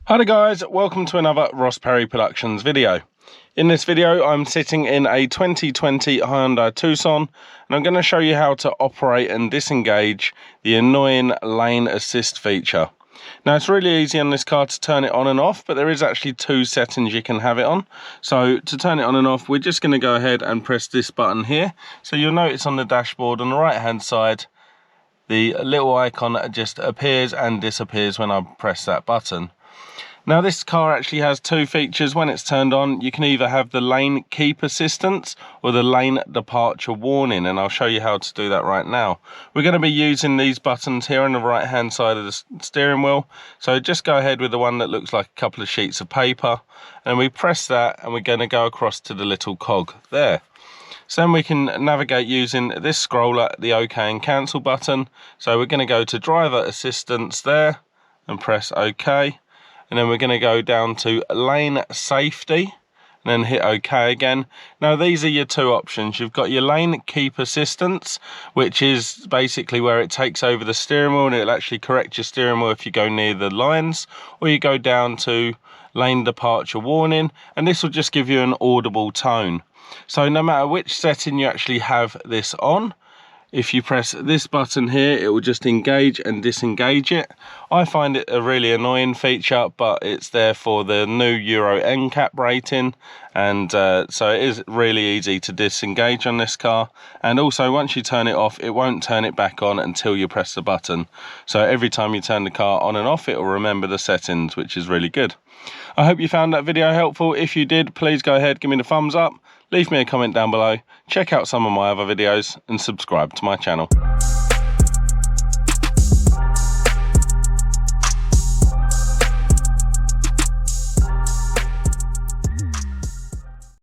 Hi there guys, welcome to another Ross Perry Productions video. In this video I'm sitting in a 2020 Hyundai Tucson and I'm going to show you how to operate and disengage the annoying lane assist feature. Now it's really easy on this car to turn it on and off, but there is actually two settings you can have it on. So to turn it on and off, we're just going to go ahead and press this button here. So you'll notice on the dashboard on the right hand side the little icon just appears and disappears when I press that button. Now this car actually has two features. When it's turned on, you can either have the lane keep assistance or the lane departure warning, and I'll show you how to do that right now. We're going to be using these buttons here on the right hand side of the steering wheel, so just go ahead with the one that looks like a couple of sheets of paper, and we press that and we're going to go across to the little cog there. So then we can navigate using this scroller, the OK and cancel button. So we're going to go to driver assistance there and press OK. And then we're going to go down to lane safety and then hit OK again. Now these are your two options. You've got your lane keep assistance, which is basically where it takes over the steering wheel and it'll actually correct your steering wheel if you go near the lines, or you go down to lane departure warning, and this will just give you an audible tone. So no matter which setting you actually have this on, if you press this button here, it will just engage and disengage it. I find it a really annoying feature, but it's there for the new Euro NCAP rating, and so it is really easy to disengage on this car. And also once you turn it off, it won't turn it back on until you press the button. So every time you turn the car on and off, it will remember the settings, which is really good. I hope you found that video helpful. If you did, please go ahead, give me the thumbs up. Leave me a comment down below, check out some of my other videos and subscribe to my channel.